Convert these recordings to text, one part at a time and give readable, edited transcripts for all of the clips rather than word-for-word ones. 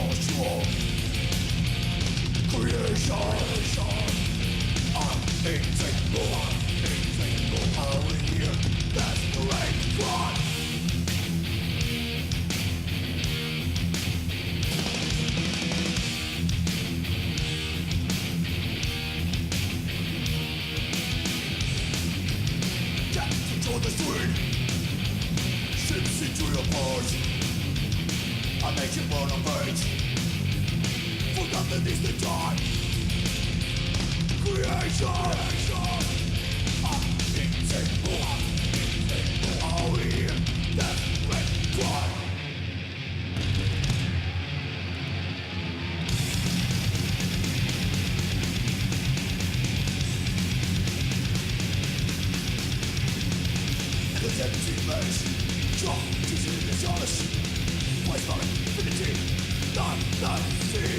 Impossible creation, unthinkable, are we here? Desperate cry. Get control the street, ships into your port. I make you burn a page. Forgot the distant time. Creation, unthinkable, are we here? Desperate cry. In this empty place, drop to see the chalice. Place my infinity, not the sea.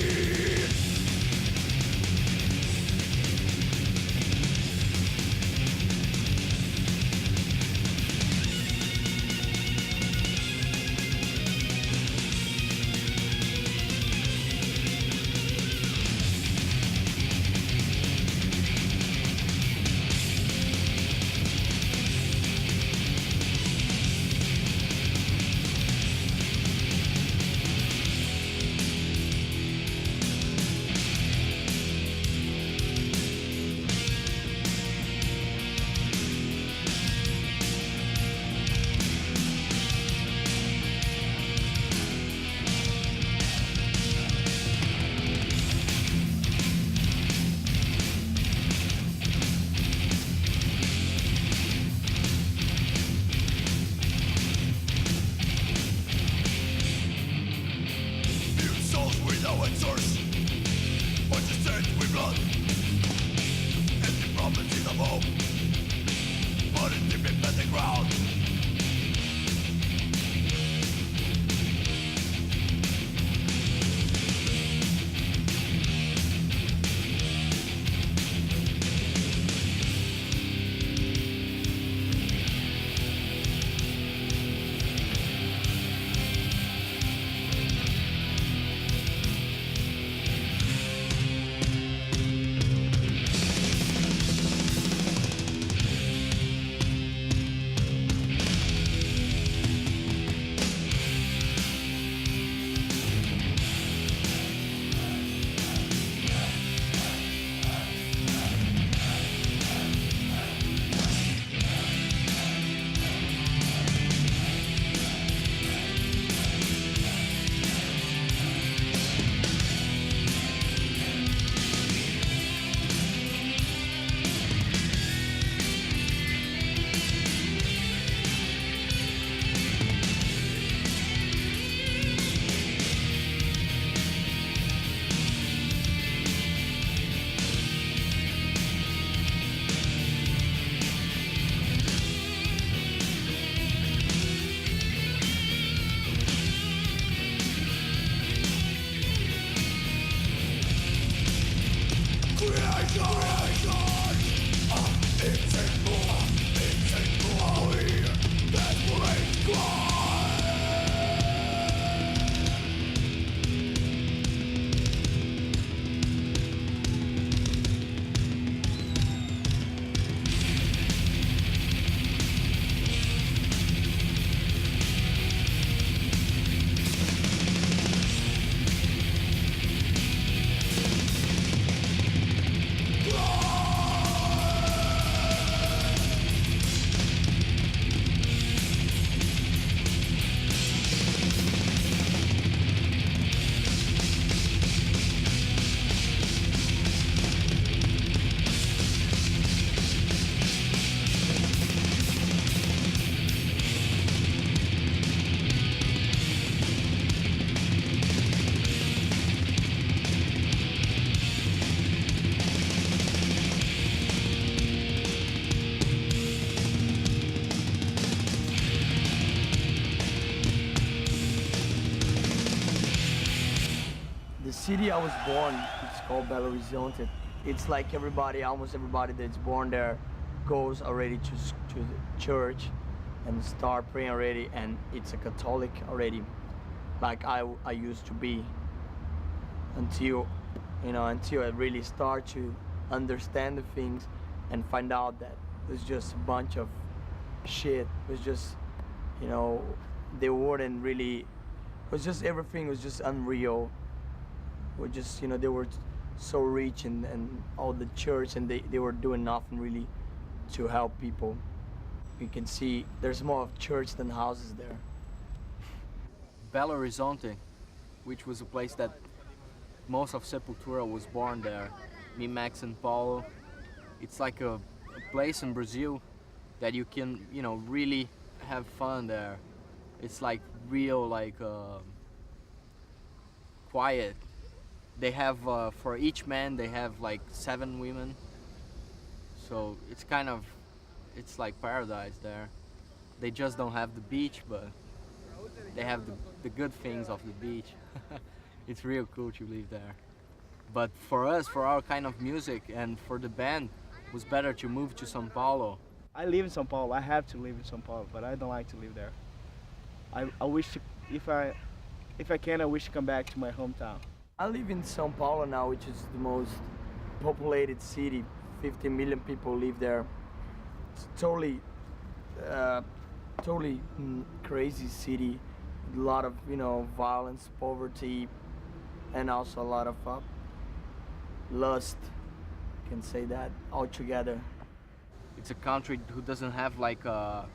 city I was born, it's called Belo Horizonte. It's like everybody, almost everybody that's born there goes already to the church and start praying already, and it's a Catholic already, like I used to be. until, you know, until I really start to understand the things and find out that it was just a bunch of shit. It was just, you know, they weren't really, it was just, everything was just unreal. We're just, you know, they were so rich and all the church, and they were doing nothing really to help people. You can see there's more of church than houses there. Belo Horizonte, which was a place that most of Sepultura was born there. Me, Max, and Paulo. It's like a place in Brazil that you can, you know, really have fun there. It's like real, like quiet. They have for each man they have like 7 women. So it's kind of, it's like paradise there. They just don't have the beach, but they have the good things of the beach. It's real cool to live there. But for us, for our kind of music and for the band, it was better to move to São Paulo. I live in São Paulo. I have to live in São Paulo, but I don't like to live there. I wish to, if I can, I wish to come back to my hometown. I live in São Paulo now, which is the most populated city. 50 million people live there. It's totally crazy city. A lot of, you know, violence, poverty, and also a lot of lust. You can say that all together. It's a country who doesn't have like a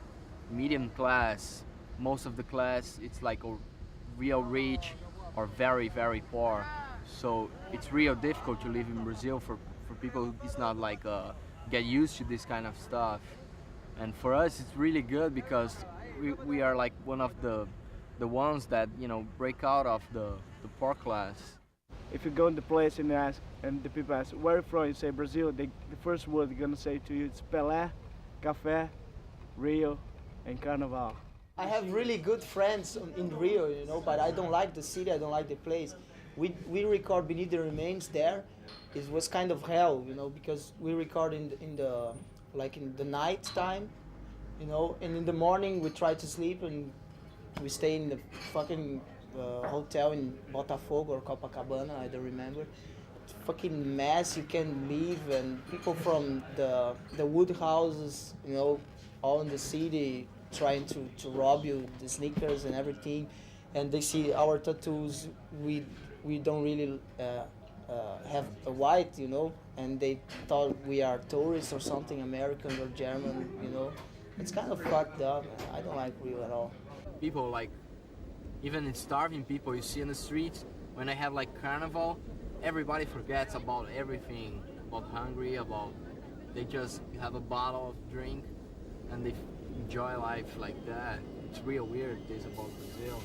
medium class. Most of the class, it's like a real rich or very, very poor. So it's real difficult to live in Brazil for people who is not like get used to this kind of stuff. And for us, it's really good because we are like one of the ones that, you know, break out of the poor class. If you go in the place and ask, and the people ask, where are you from? You say Brazil, the first word they're gonna say to you is Pelé, Café, Rio, and Carnaval. I have really good friends in Rio, you know, but I don't like the city, I don't like the place. We record Beneath the Remains there. It was kind of hell, you know, because we record in the night time, you know, and in the morning we try to sleep and we stay in the fucking hotel in Botafogo or Copacabana, I don't remember. It's fucking mess, you can't leave, and people from the wood houses, you know, all in the city trying to rob you, the sneakers and everything, and they see our tattoos, we don't really have a white, you know, and they thought we are tourists or something, American or German, you know. It's kind of fucked up. I don't like Rio at all. People like, even starving people you see in the streets, when I have like carnival, everybody forgets about everything, about hungry, about, they just have a bottle of drink and they enjoy life like that. It's real weird, this about Brazil.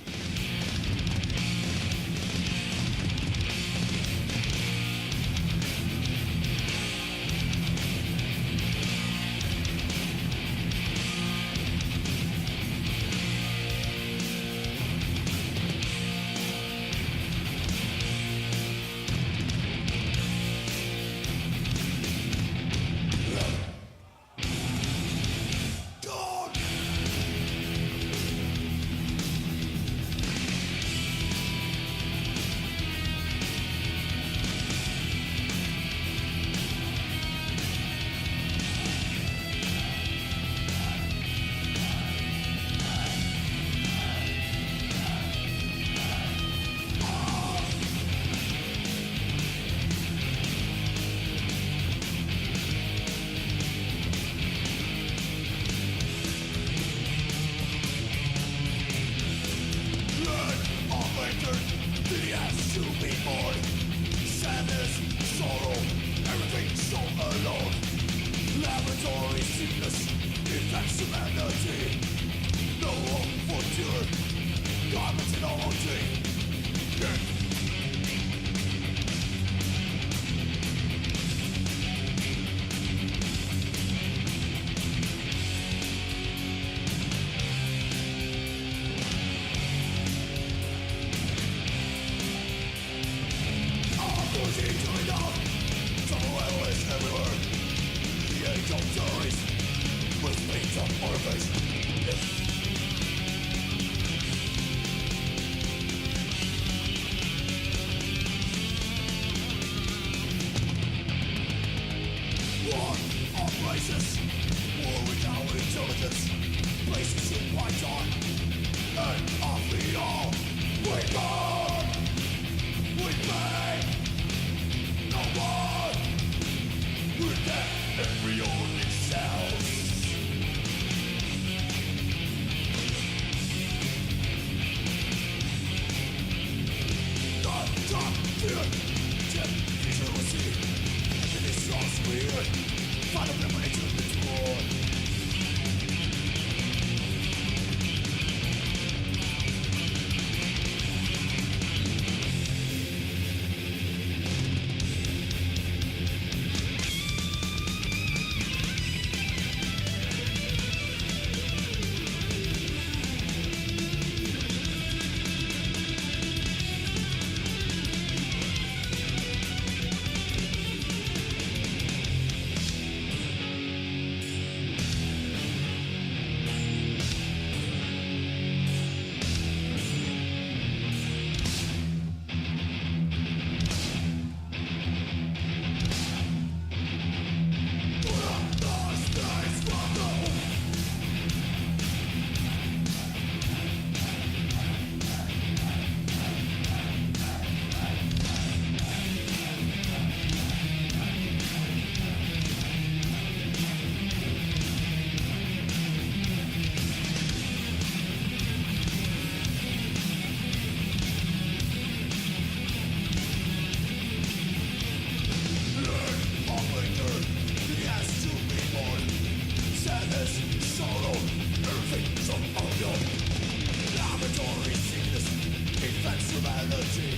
extremality.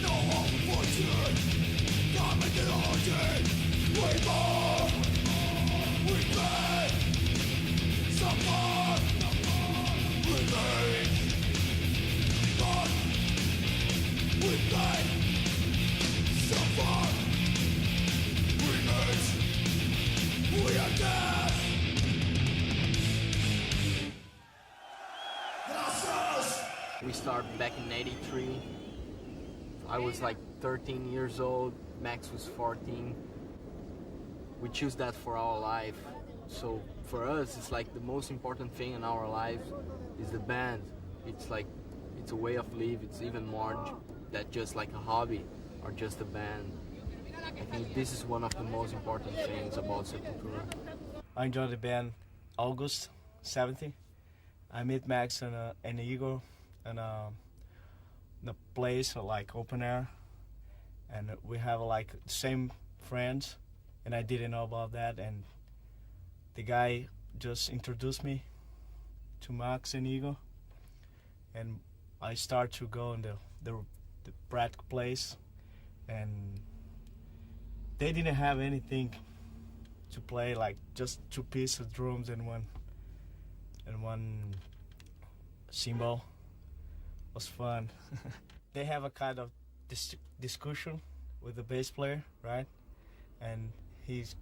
No hope for turn. Common ideology. We burn. We pay. Suffer. Remain. Burn. We pay. Suffer. Remain. We are dead. We started back in '83. I was like 13 years old, Max was 14. We choose that for our life. So for us, it's like the most important thing in our lives is the band. It's like, it's a way of life. It's even more than just like a hobby or just a band. I think this is one of the most important things about Sepultura. I joined the band August 70. I met Max and Igor and the place like open air, and we have like same friends, and I didn't know about that, and the guy just introduced me to Max and Igor, and I start to go in the practice place, and they didn't have anything to play, like just 2 pieces of drums and one cymbal. Was fun. They have a kind of discussion with the bass player, right? And he's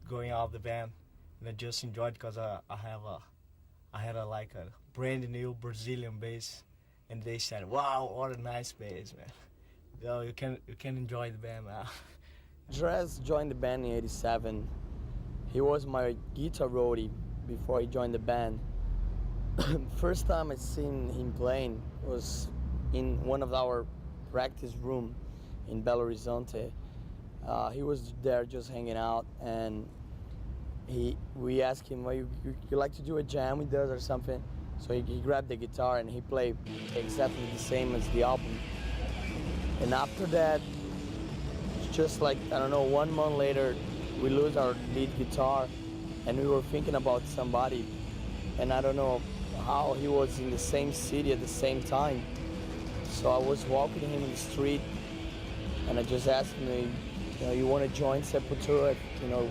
going out of the band, and I just enjoyed because I had a brand new Brazilian bass, and they said, "Wow, what a nice bass, man!" So you can enjoy the band now. Dress joined the band in '87. He was my guitar roadie before he joined the band. First time I seen him playing was in one of our practice room in Belo Horizonte. He was there just hanging out, and we asked him, well, you like to do a jam with us or something? So he grabbed the guitar and he played exactly the same as the album. And after that, just like, I don't know, 1 month later, we lose our lead guitar, and we were thinking about somebody, and I don't know how he was in the same city at the same time. So I was walking him in the street, and I just asked him, you want to join Sepultura?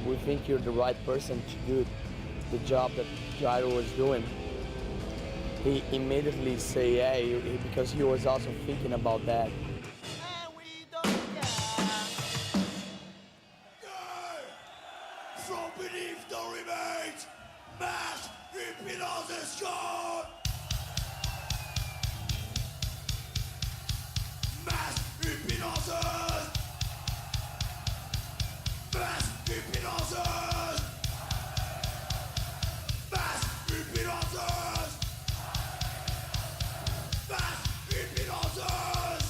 We think you're the right person to do the job that Jairo was doing. He immediately said yeah, because he was also thinking about that. From beneath the remains, mass hypnosis gone. Mass hypnosis. Mass hypnosis. Mass hypnosis. Mass hypnosis.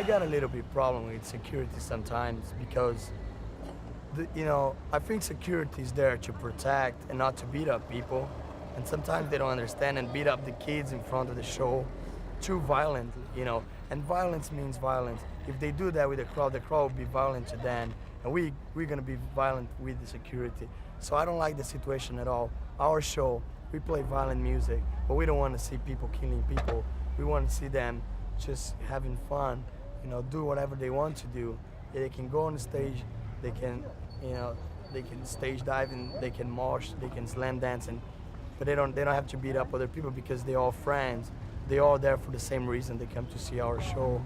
got a little bit problem with security sometimes because, I think security is there to protect and not to beat up people. And sometimes they don't understand and beat up the kids in front of the show too violently, And violence means violence. If they do that with the crowd will be violent to them. And we're gonna be violent with the security. So I don't like the situation at all. Our show, we play violent music, but we don't want to see people killing people. We want to see them just having fun, do whatever they want to do. They can go on the stage, they can, they can stage dive and they can mosh, they can slam dance, but they don't have to beat up other people because they're all friends. They're all there for the same reason. They come to see our show.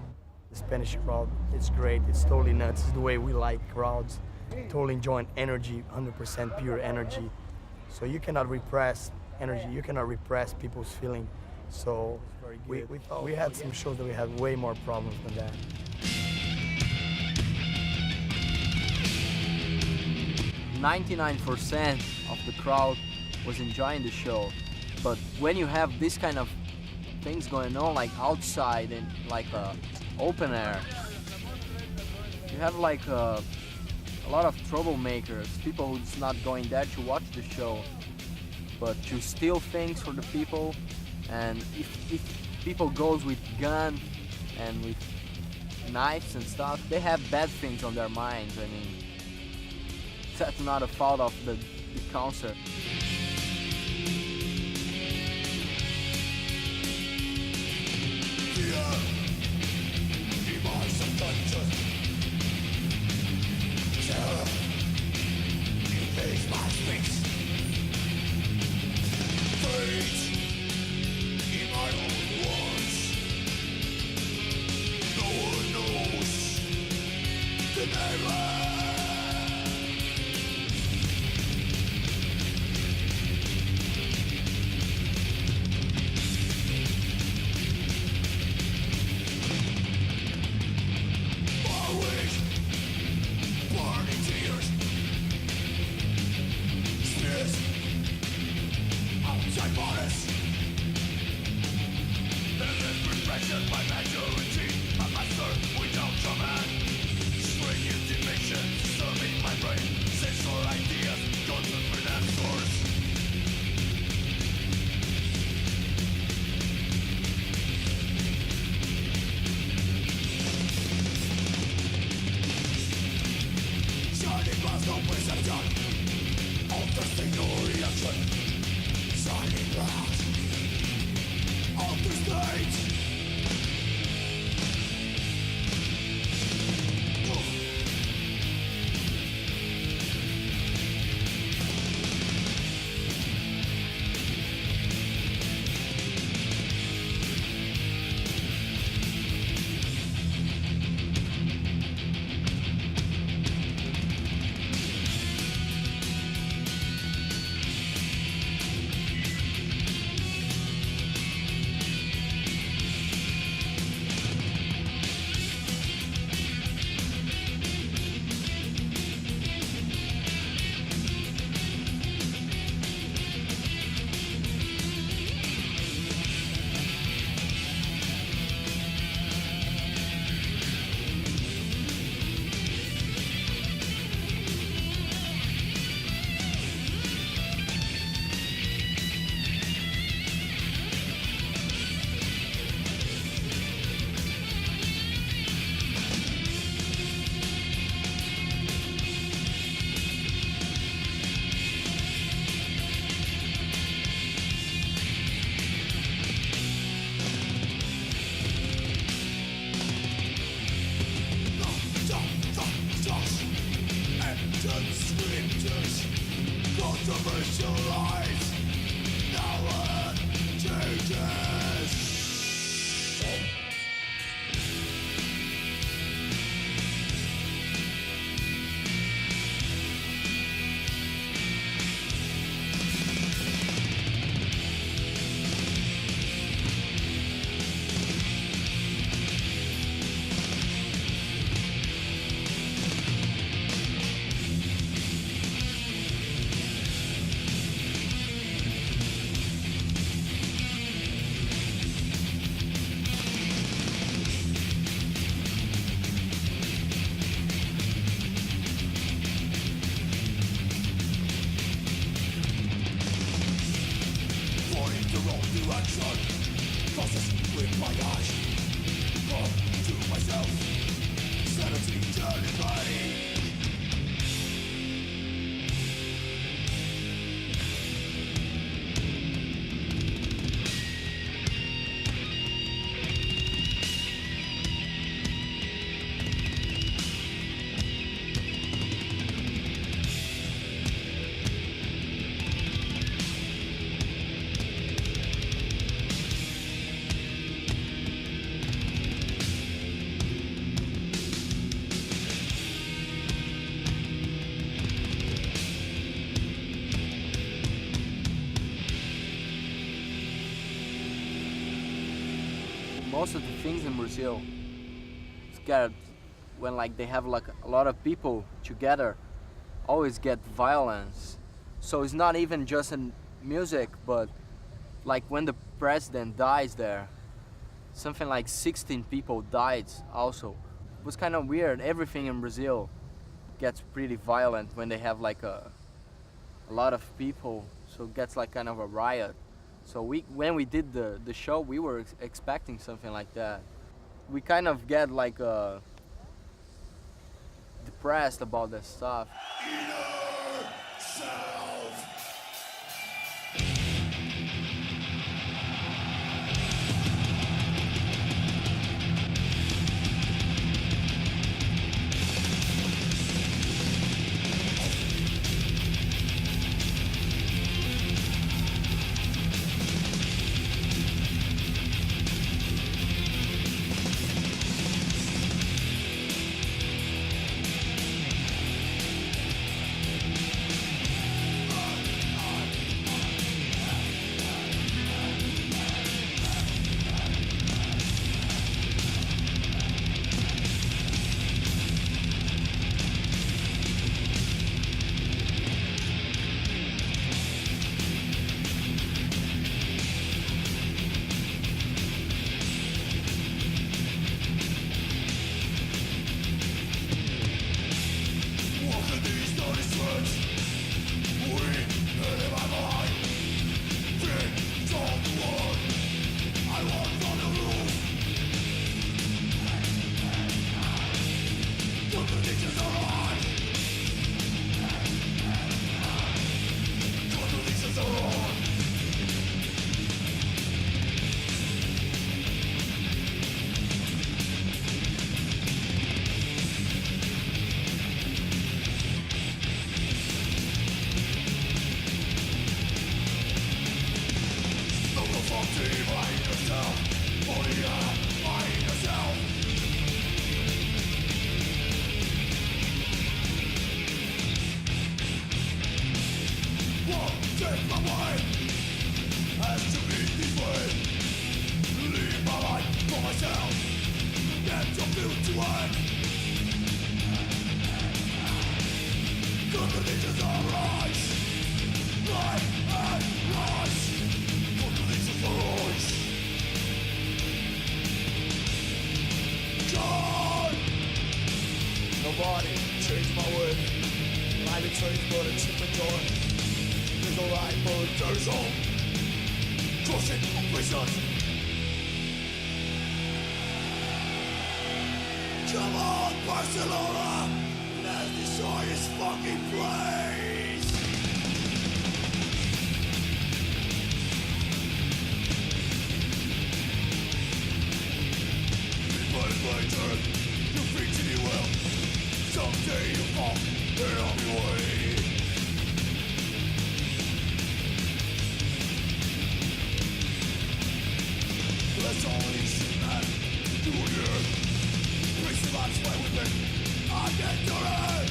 The Spanish crowd, it's great. It's totally nuts. It's the way we like crowds. Totally enjoying energy, 100% pure energy. So you cannot repress energy. You cannot repress people's feeling. So we had some shows that we had way more problems than that. .99% of the crowd was enjoying the show, but when you have this kind of things going on, like outside and like open air, you have like a lot of troublemakers, people who's not going there to watch the show, but to steal things for the people. And if people goes with gun and with knives and stuff, they have bad things on their minds. I mean, that's not a fault of the concert. direction crosses with my eyes. Come to myself, sanity turning pain. Most of the things in Brazil get when like they have like a lot of people together, always get violence. So it's not even just in music, but like when the president dies there, something like 16 people died also. It was kind of weird. Everything in Brazil gets pretty violent when they have like a lot of people, so it gets like kind of a riot. So when we did the show, we were expecting something like that. We kind of get like depressed about that stuff. Inner self. Nobody changed my way. Life is changed for a cheaper joy. There's no right for a third zone. Crossing vision. Come on, Barcelona! Let's destroy this fucking place! But later, you think you will. Someday you fall and on your way. Let's all eat and do here. Race lives play with it. I get to it.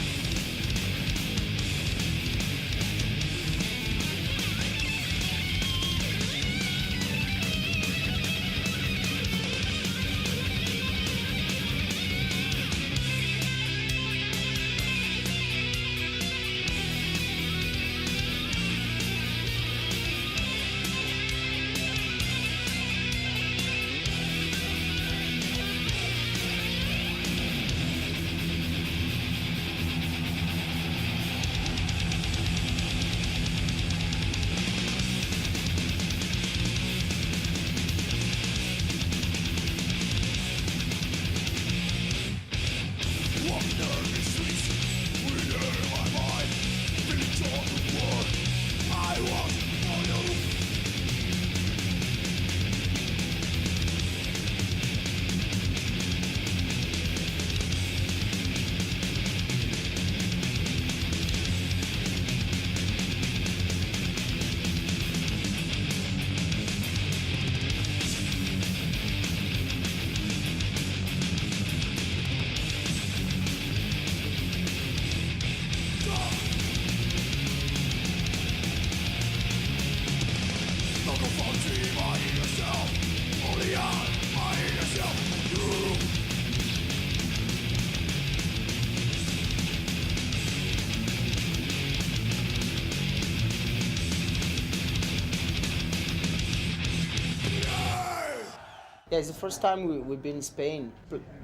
Yeah, it's the first time we've been in Spain.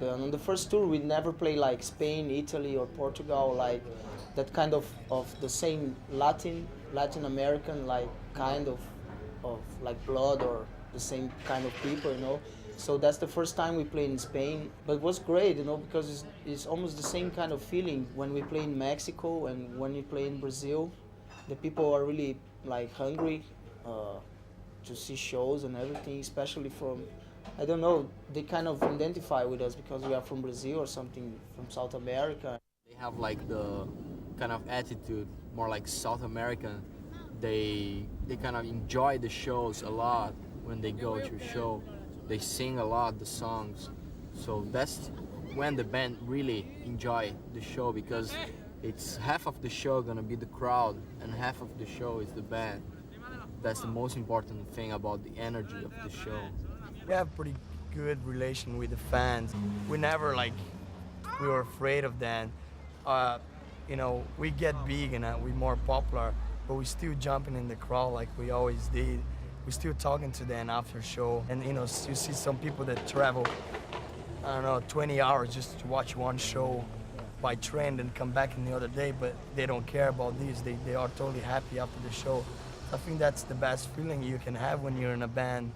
On the first tour, we never play like Spain, Italy, or Portugal, like that kind of the same Latin American, like kind of like blood or the same kind of people, you know. So that's the first time we played in Spain. But it was great, you know, because it's almost the same kind of feeling when we play in Mexico and when we play in Brazil. The people are really like hungry to see shows and everything, especially from, I don't know, they kind of identify with us because we are from Brazil or something, from South America. They have like the kind of attitude more like South American. They kind of enjoy the shows a lot when they go to a show. They sing a lot the songs. So that's when the band really enjoy the show, because it's half of the show gonna be the crowd and half of the show is the band. That's the most important thing about the energy of the show. We have pretty good relation with the fans. We never we were afraid of them. You know, we get big and we're more popular, but we still jumping in the crowd like we always did. We're still talking to them after show. And you know, you see some people that travel, I don't know, 20 hours just to watch one show by train and come back in the other day, but they don't care about this. They are totally happy after the show. I think that's the best feeling you can have when you're in a band.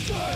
Stay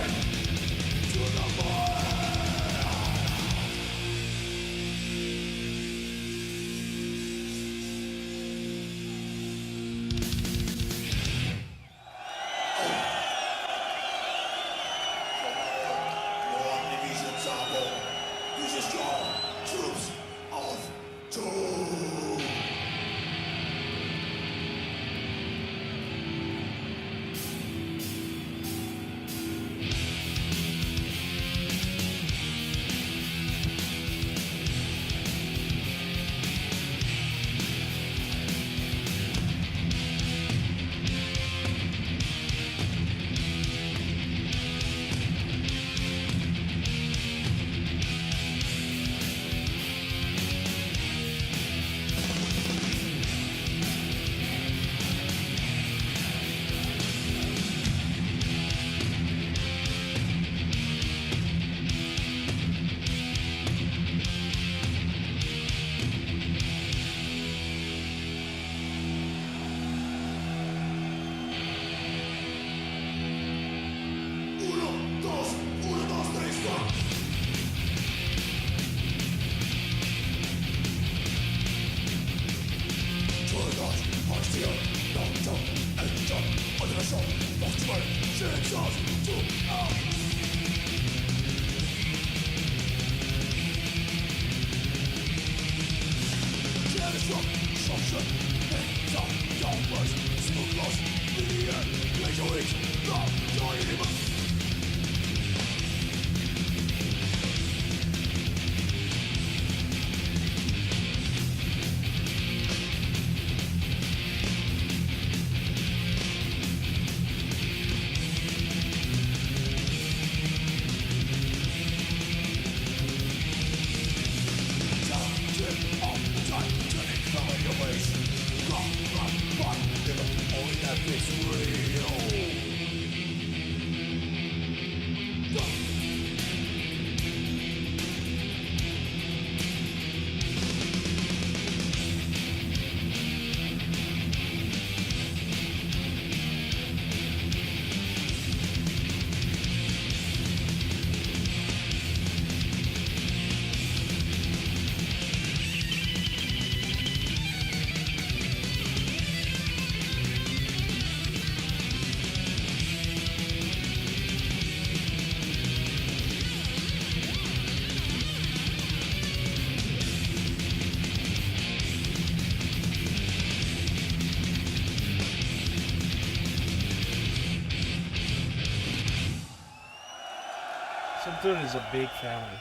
Sepultura is a big family.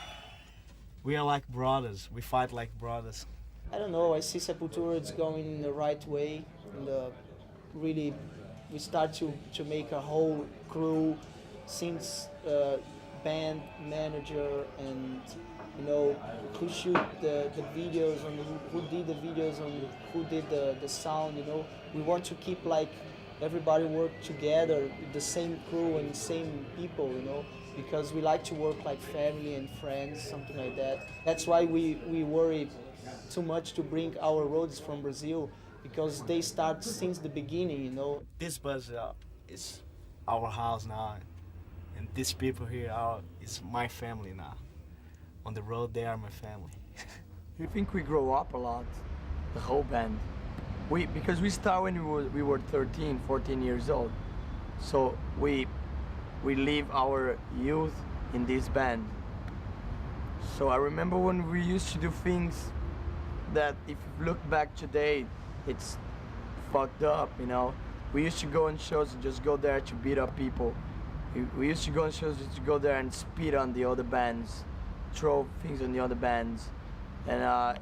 We are like brothers. We fight like brothers. I don't know. I see Sepultura it's going in the right way. And really, we start to make a whole crew, since band, manager, and who shoot the videos, and who did the videos, and who did the sound. We want to keep like everybody work together, the same crew and same people. Because we like to work like family and friends, something like that. That's why we worry too much to bring our roadies from Brazil, because they start since the beginning. This bus is our house now, and these people here is my family now. On the road, they are my family. I think we grow up a lot, the whole band. Because we started when we were 13, 14 years old. So we live our youth in this band. So I remember when we used to do things that, if you look back today, it's fucked up, We used to go on shows and just go there to beat up people. We used to go on shows just to go there and spit on the other bands, throw things on the other bands. And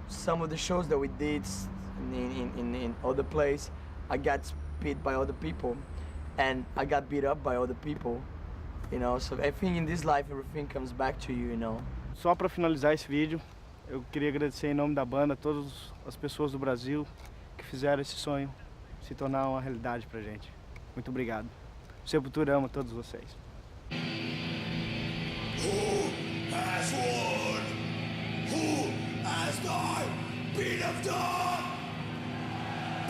some of the shows that we did in other places, I got spit by other people. And I got beat up by other people, So I think in this life everything comes back to you, Só para finalizar esse vídeo, eu queria agradecer em nome da banda a todas as pessoas do Brasil que fizeram esse sonho se tornar uma realidade pra gente. Muito obrigado. Sepultura ama todos vocês. Who has won? Who has died? Beat of dawn!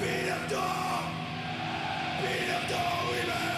Beat of dawn! Beat of dawn, we man!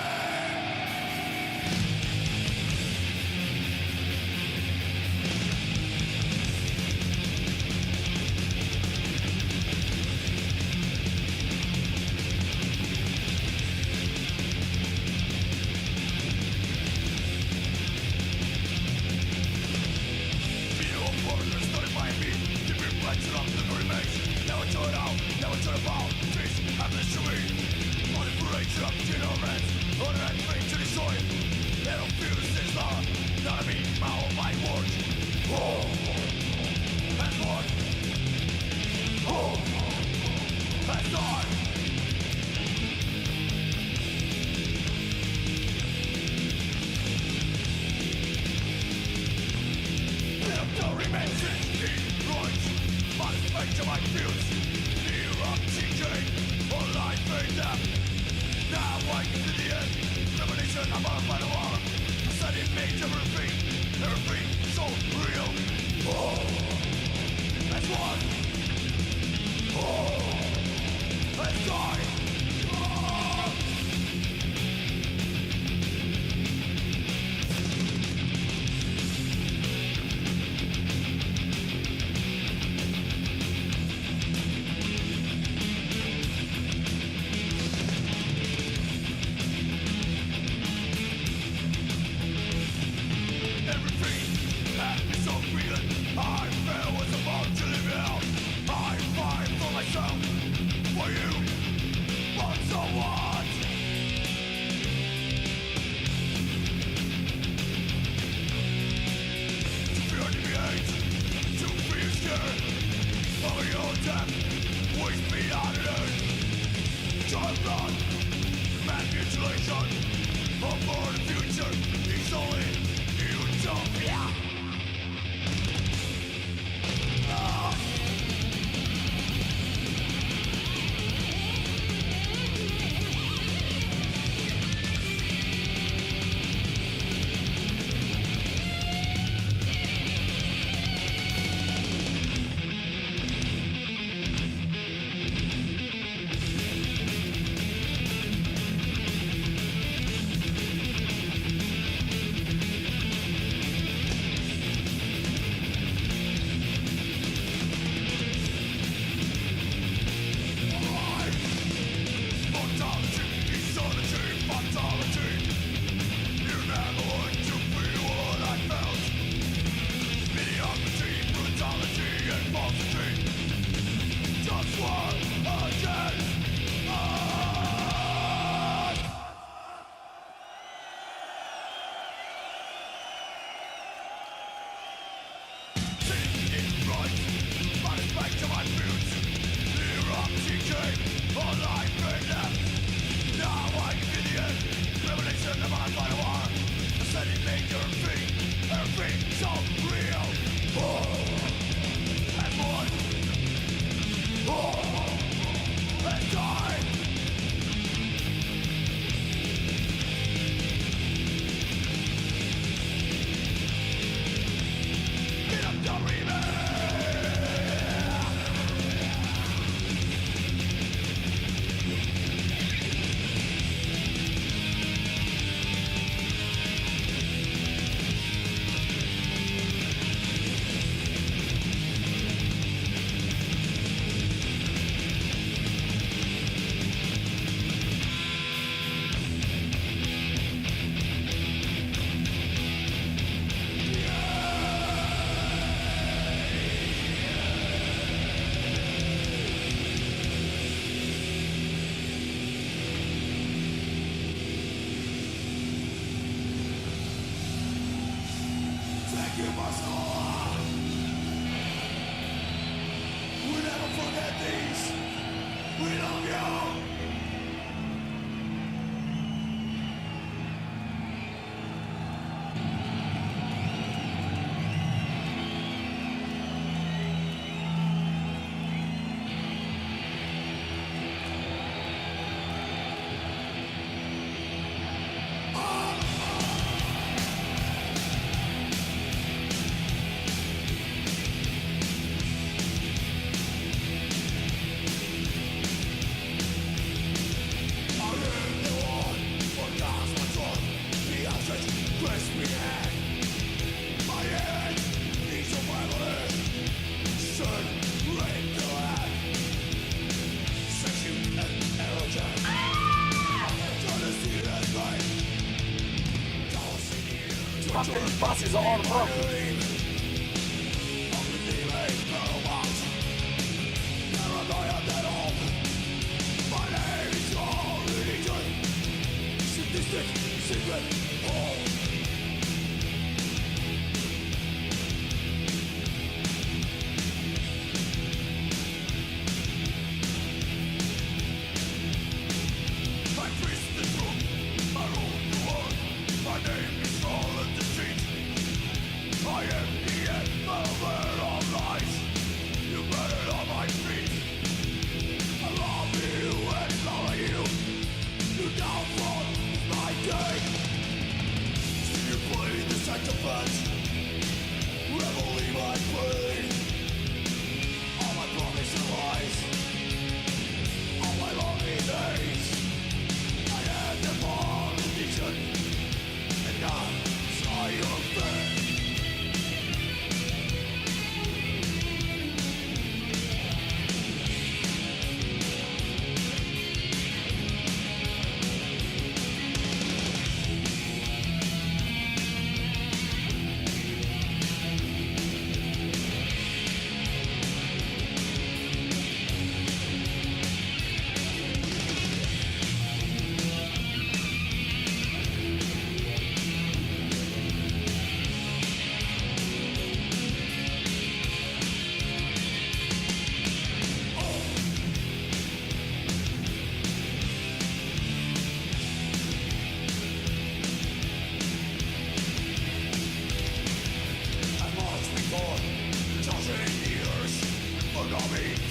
Passes on, bro.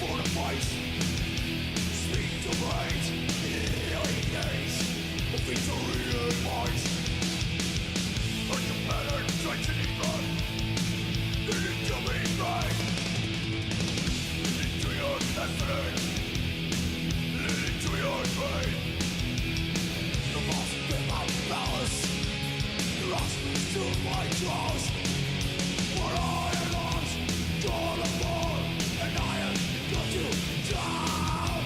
for the fight. Speak to right, healing days, the victory in mind. Like a pattern tightening up, leading to me right. Leading to your destiny, leading to your pain. The lost in my balance, lost to my jaws. What I lost, all the more, and I am got to down.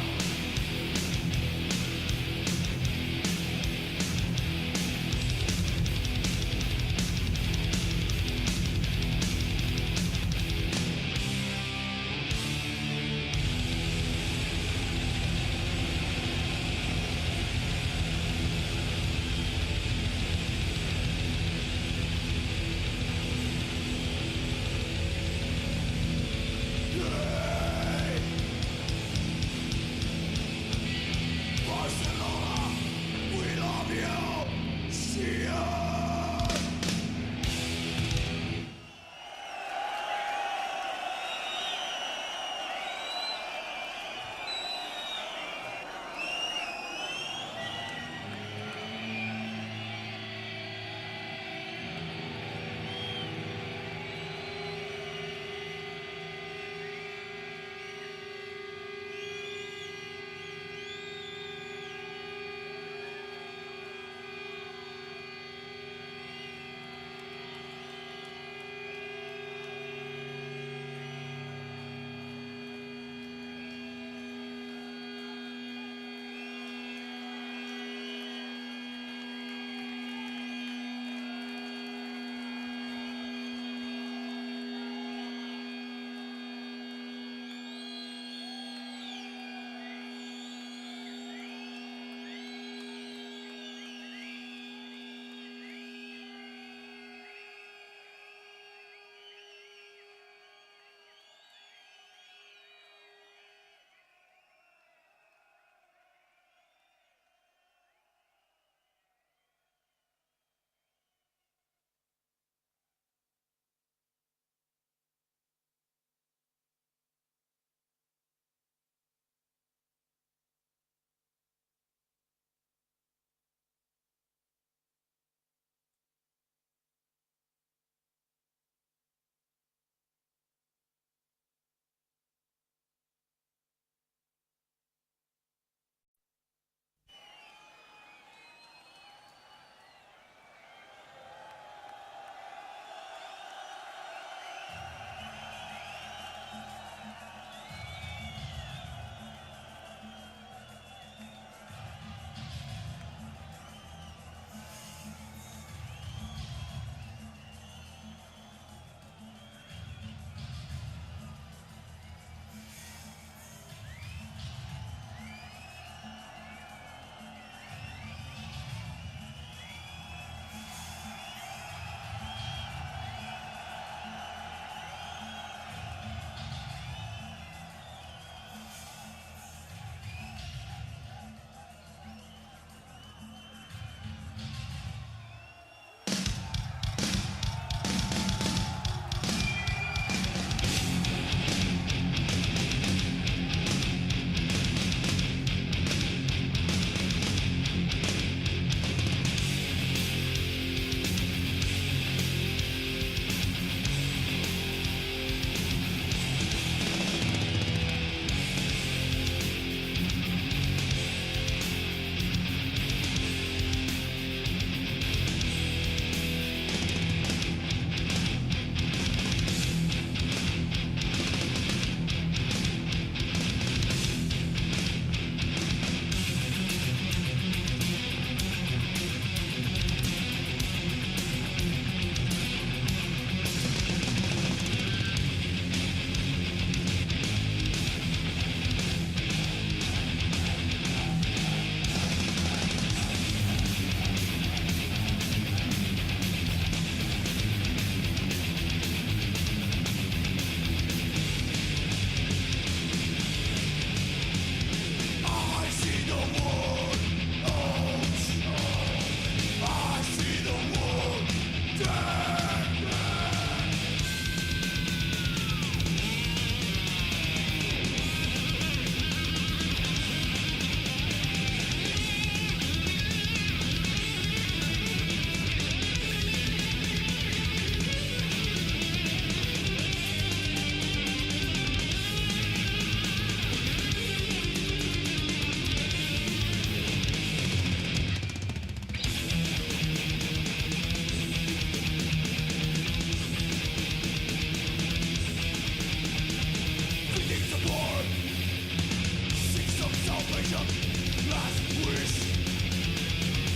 last wish.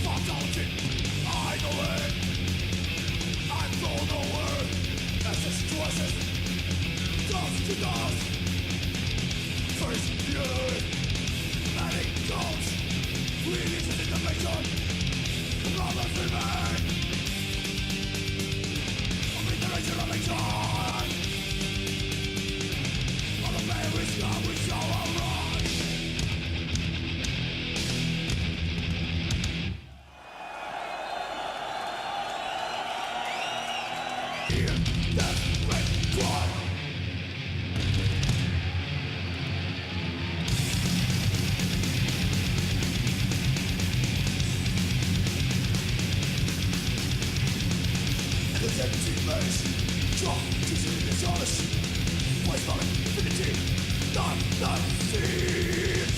Fatality, I believe. I'm thrown away as the stresses dust to dust. First year, many goals. Bleeding to the mission. Problems remain. Obliteration of action. All the memories gone, we shall arise. Hear that red cry. This empty place, drop to see this honest. Place on infinity, not seen.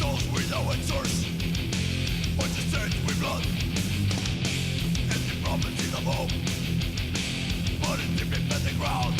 Souls with no answers, but you stand with blood. Empty promises of hope, but it's deep in the ground.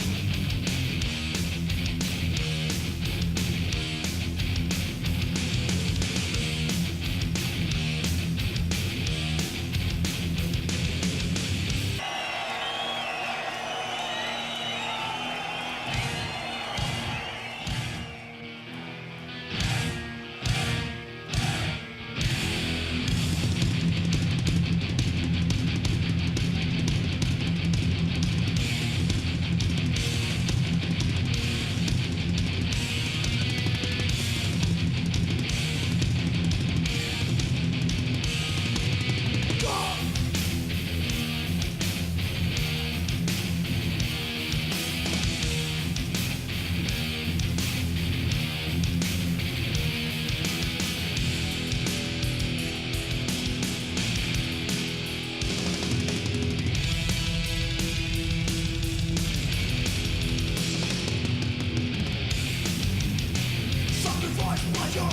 Sacrifice pleasure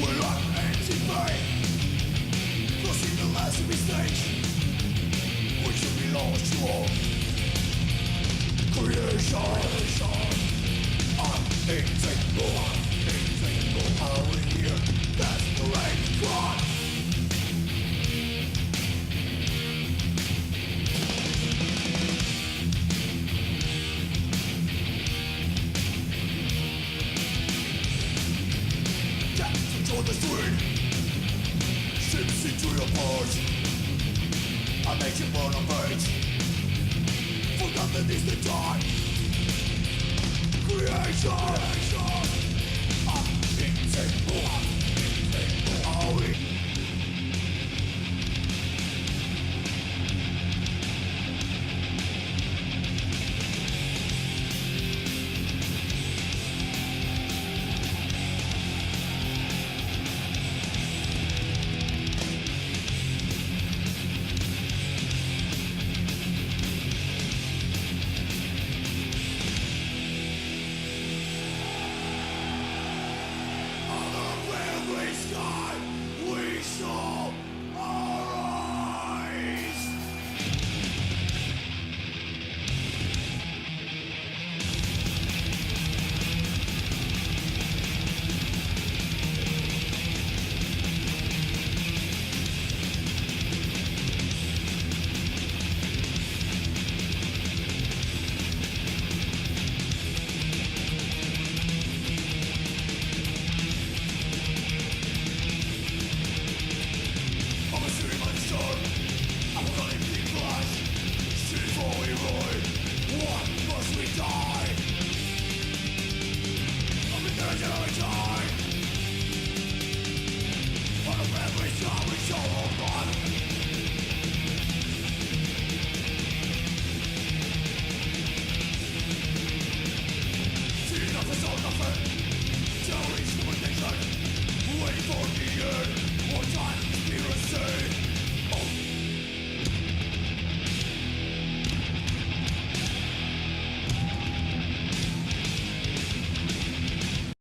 will not end in vain. Crossing the last mistake, which will be lost to all. Creation, unthinkable. Are we here? That's the right cry. On the street, ships into your port. I make you burn a page. Forgotten is the time. Creation, unthinkable. Are we? Other way. soul.